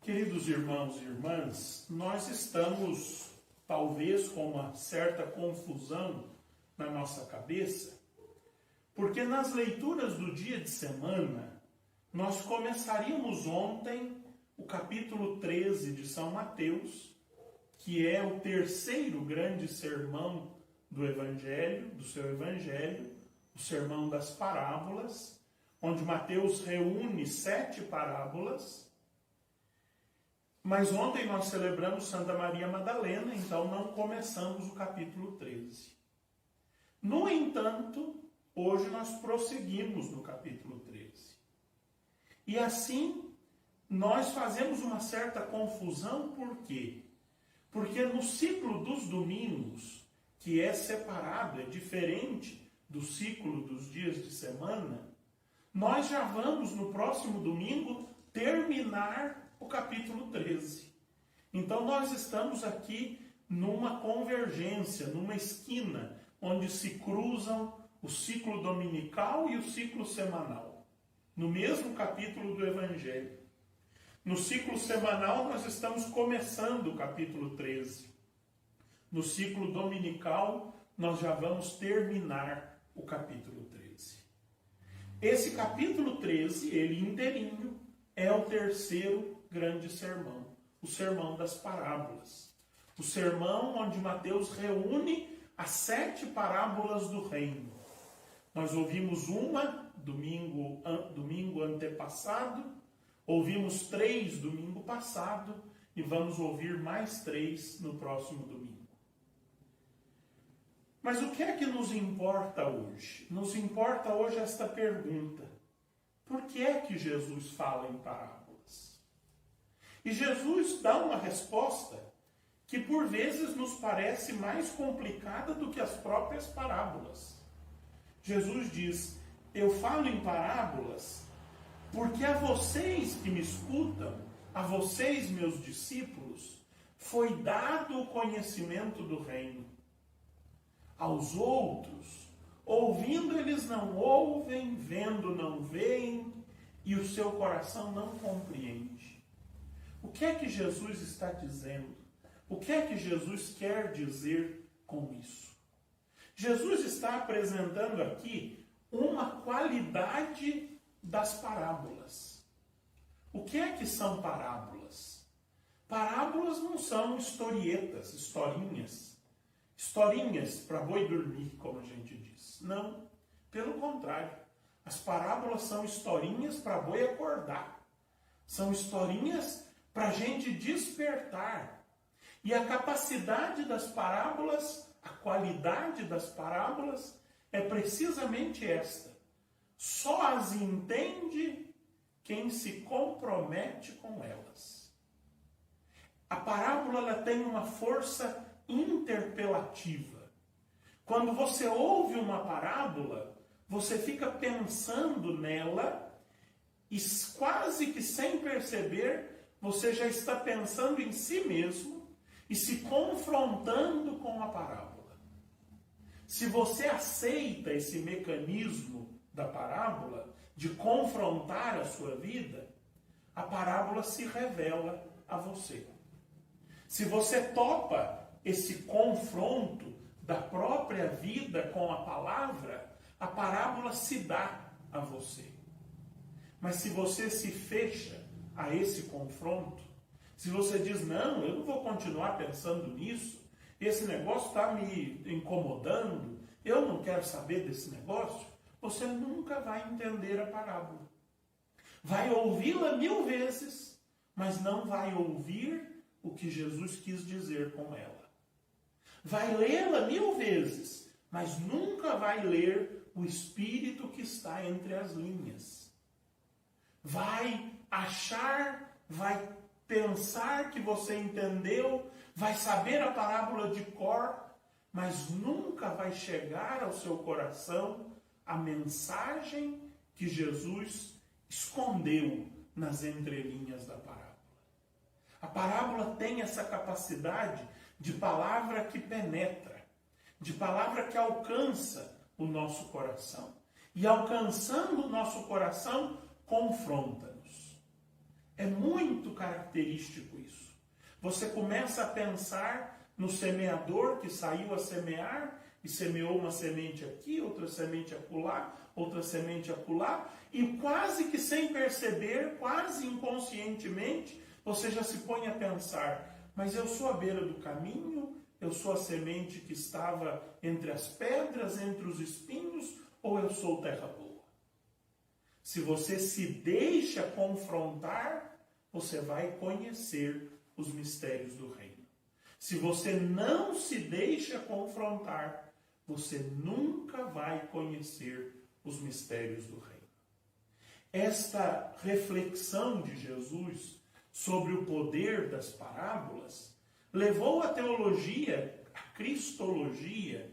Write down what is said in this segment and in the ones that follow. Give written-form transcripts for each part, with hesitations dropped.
Queridos irmãos e irmãs, nós estamos talvez com uma certa confusão na nossa cabeça, porque nas leituras do dia de semana, nós começaríamos ontem o capítulo 13 de São Mateus, que é o terceiro grande sermão do Evangelho, do seu Evangelho, o Sermão das Parábolas, onde Mateus reúne 7 parábolas. Mas ontem nós celebramos Santa Maria Madalena, então não começamos o capítulo 13. No entanto, hoje nós prosseguimos no capítulo 13. E assim, nós fazemos uma certa confusão, por quê? Porque no ciclo dos domingos, que é separado, é diferente do ciclo dos dias de semana, nós já vamos no próximo domingo terminar o capítulo 13. Então nós estamos aqui numa convergência, numa esquina, onde se cruzam o ciclo dominical e o ciclo semanal, no mesmo capítulo do Evangelho. No ciclo semanal nós estamos começando o capítulo 13. No ciclo dominical nós já vamos terminar o capítulo 13. Esse capítulo 13, ele inteirinho, é o terceiro grande sermão, o Sermão das Parábolas. O sermão onde Mateus reúne as 7 parábolas do reino. Nós ouvimos uma domingo antepassado, ouvimos 3 domingo passado e vamos ouvir mais 3 no próximo domingo. Mas o que é que nos importa hoje? Nos importa hoje esta pergunta: por que é que Jesus fala em parábolas? E Jesus dá uma resposta que por vezes nos parece mais complicada do que as próprias parábolas. Jesus diz: eu falo em parábolas porque a vocês que me escutam, a vocês, meus discípulos, foi dado o conhecimento do reino. Aos outros, ouvindo eles não ouvem, vendo não veem, e o seu coração não compreende. O que é que Jesus está dizendo? O que é que Jesus quer dizer com isso? Jesus está apresentando aqui uma qualidade das parábolas. O que é que são parábolas? Parábolas não são historietas, historinhas para boi dormir, como a gente diz. Não, pelo contrário. As parábolas são historinhas para boi acordar. São historinhas para a gente despertar. E a capacidade das parábolas, a qualidade das parábolas é precisamente esta. Só as entende quem se compromete com elas. A parábola ela tem uma força interpelativa. Quando você ouve uma parábola, você fica pensando nela e quase que sem perceber, você já está pensando em si mesmo e se confrontando com a parábola. Se você aceita esse mecanismo da parábola de confrontar a sua vida, a parábola se revela a você. Se você topa esse confronto da própria vida com a palavra, a parábola se dá a você. Mas se você se fecha a esse confronto, se você diz, não, eu não vou continuar pensando nisso, esse negócio está me incomodando, eu não quero saber desse negócio, você nunca vai entender a parábola. Vai ouvi-la 1000 vezes, mas não vai ouvir o que Jesus quis dizer com ela. Vai lê-la 1000 vezes, mas nunca vai ler o espírito que está entre as linhas. Vai achar, vai pensar que você entendeu, vai saber a parábola de cor, mas nunca vai chegar ao seu coração a mensagem que Jesus escondeu nas entrelinhas da parábola. A parábola tem essa capacidade de palavra que penetra, de palavra que alcança o nosso coração. E alcançando o nosso coração, confronta-nos. É muito característico isso. Você começa a pensar no semeador que saiu a semear e semeou uma semente aqui, outra semente acolá, outra semente acolá, e quase que sem perceber, quase inconscientemente, você já se põe a pensar, mas eu sou a beira do caminho, eu sou a semente que estava entre as pedras, entre os espinhos, ou eu sou terra boa? Se você se deixa confrontar, você vai conhecer os mistérios do reino. Se você não se deixa confrontar, você nunca vai conhecer os mistérios do reino. Esta reflexão de Jesus sobre o poder das parábolas levou a teologia, a cristologia,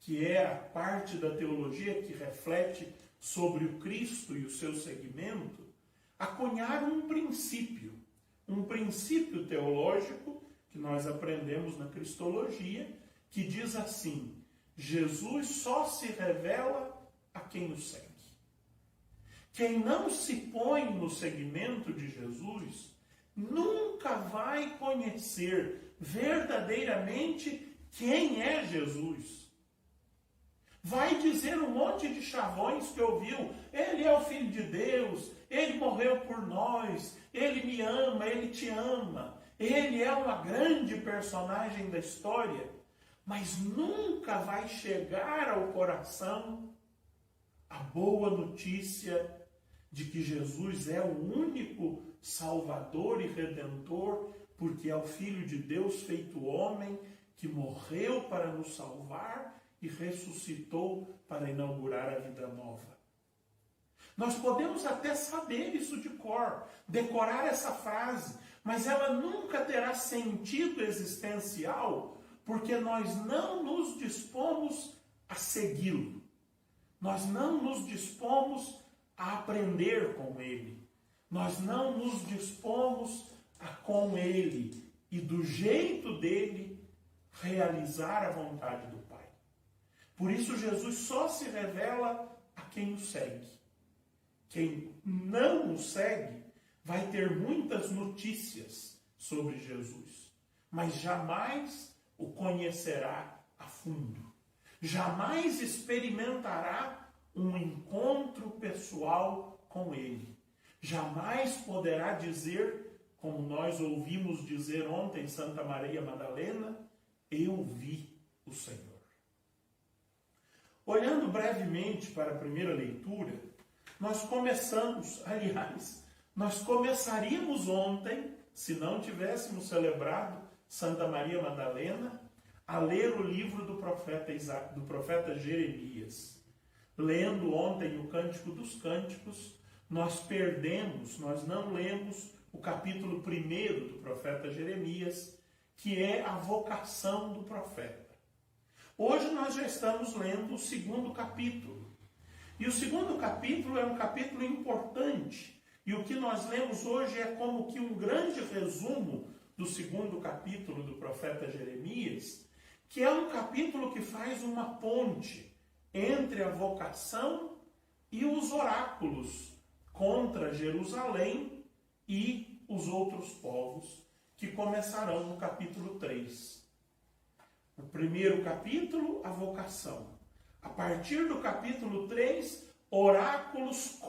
que é a parte da teologia que reflete sobre o Cristo e o seu segmento, a cunhar um princípio teológico que nós aprendemos na cristologia, que diz assim: Jesus só se revela a quem o segue. Quem não se põe no segmento de Jesus nunca vai conhecer verdadeiramente quem é Jesus. Vai dizer um monte de chavões que ouviu: ele é o Filho de Deus, ele morreu por nós, ele me ama, ele te ama, ele é uma grande personagem da história, mas nunca vai chegar ao coração a boa notícia de que Jesus é o único Salvador e Redentor, porque é o Filho de Deus feito homem, que morreu para nos salvar e ressuscitou para inaugurar a vida nova. Nós podemos até saber isso de cor, decorar essa frase, mas ela nunca terá sentido existencial, porque nós não nos dispomos a segui-lo. Nós não nos dispomos a aprender com ele. Nós não nos dispomos a, com ele e do jeito dele, realizar a vontade do Pai. Por isso Jesus só se revela a quem o segue. Quem não o segue vai ter muitas notícias sobre Jesus, mas jamais o conhecerá a fundo. Jamais experimentará um encontro pessoal com ele. Jamais poderá dizer, como nós ouvimos dizer ontem em Santa Maria Madalena: eu vi o Senhor. Olhando brevemente para a primeira leitura, nós começaríamos ontem, se não tivéssemos celebrado Santa Maria Madalena, a ler o livro do profeta Jeremias. Lendo ontem o Cântico dos Cânticos, nós não lemos o capítulo 1 do profeta Jeremias, que é a vocação do profeta. Hoje nós já estamos lendo o segundo capítulo. E o segundo capítulo é um capítulo importante. E o que nós lemos hoje é como que um grande resumo do segundo capítulo do profeta Jeremias, que é um capítulo que faz uma ponte entre a vocação e os oráculos contra Jerusalém e os outros povos, que começarão no capítulo 3. O primeiro capítulo, a vocação. A partir do capítulo 3, oráculos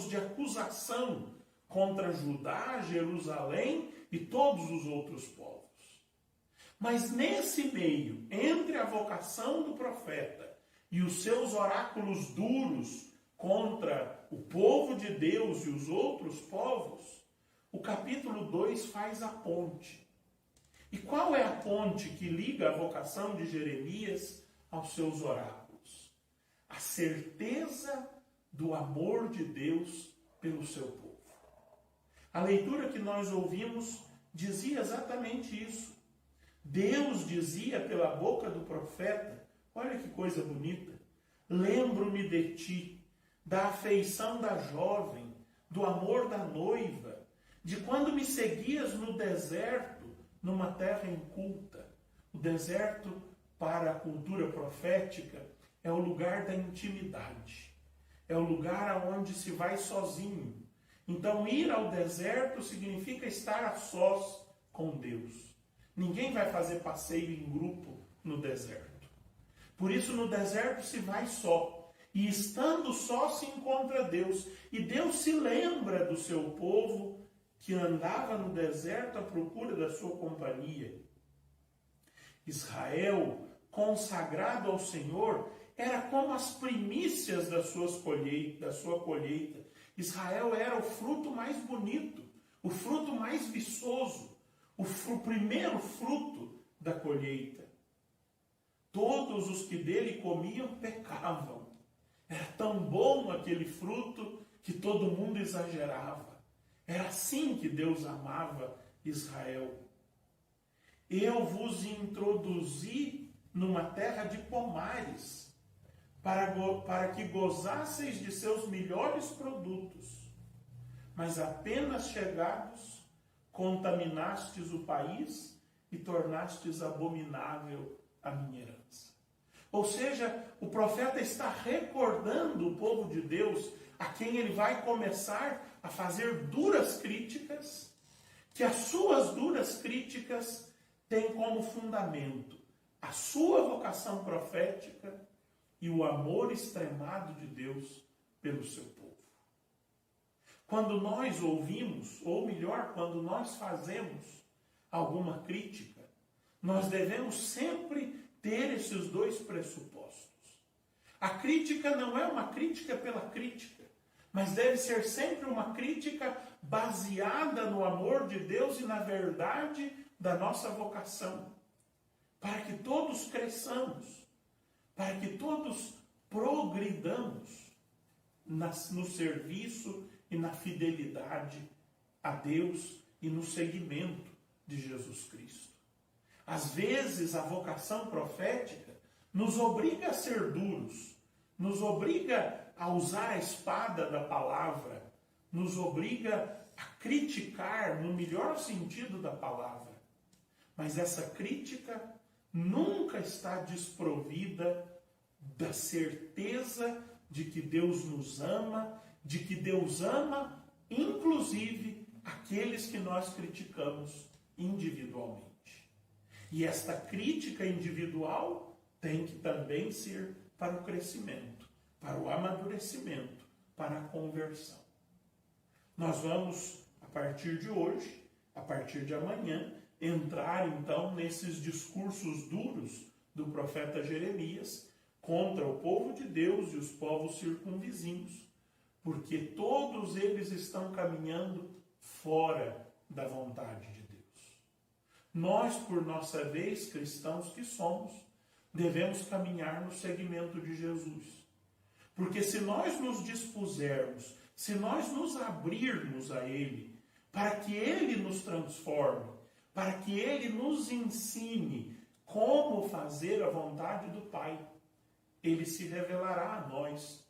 de acusação contra Judá, Jerusalém e todos os outros povos. Mas nesse meio, entre a vocação do profeta e os seus oráculos duros contra o povo de Deus e os outros povos, o capítulo 2 faz a ponte. E qual é a ponte que liga a vocação de Jeremias aos seus oráculos? A certeza do amor de Deus pelo seu povo. A leitura que nós ouvimos dizia exatamente isso. Deus dizia pela boca do profeta, olha que coisa bonita: lembro-me de ti, da afeição da jovem, do amor da noiva, de quando me seguias no deserto, numa terra inculta. O deserto, para a cultura profética, é o lugar da intimidade. É o lugar aonde se vai sozinho. Então, ir ao deserto significa estar a sós com Deus. Ninguém vai fazer passeio em grupo no deserto. Por isso, no deserto se vai só. E estando só se encontra Deus. E Deus se lembra do seu povo que andava no deserto à procura da sua companhia. Israel, consagrado ao Senhor, era como as primícias da sua colheita. Israel era o fruto mais bonito, o fruto mais viçoso, o primeiro fruto da colheita. Todos os que dele comiam pecavam. Era tão bom aquele fruto que todo mundo exagerava. Era assim que Deus amava Israel. Eu vos introduzi numa terra de pomares, para que gozasseis de seus melhores produtos. Mas apenas chegados, contaminastes o país e tornastes abominável a minha herança. Ou seja, o profeta está recordando o povo de Deus, a quem ele vai começar a fazer duras críticas, que as suas duras críticas têm como fundamento a sua vocação profética e o amor extremado de Deus pelo seu povo. Quando nós ouvimos, ou melhor, quando nós fazemos alguma crítica, nós devemos sempre ter esses dois pressupostos. A crítica não é uma crítica pela crítica, mas deve ser sempre uma crítica baseada no amor de Deus e na verdade da nossa vocação, para que todos cresçamos, para que todos progridamos no serviço e na fidelidade a Deus e no seguimento de Jesus Cristo. Às vezes, a vocação profética nos obriga a ser duros, nos obriga a usar a espada da palavra, nos obriga a criticar no melhor sentido da palavra. Mas essa crítica nunca está desprovida da certeza de que Deus nos ama, de que Deus ama, inclusive, aqueles que nós criticamos individualmente. E esta crítica individual tem que também ser para o crescimento, para o amadurecimento, para a conversão. Nós vamos, a partir de hoje, a partir de amanhã, entrar então nesses discursos duros do profeta Jeremias contra o povo de Deus e os povos circunvizinhos, porque todos eles estão caminhando fora da vontade de Deus. Nós, por nossa vez, cristãos que somos, devemos caminhar no seguimento de Jesus. Porque se nós nos dispusermos, se nós nos abrirmos a Ele, para que Ele nos transforme, para que Ele nos ensine como fazer a vontade do Pai, Ele se revelará a nós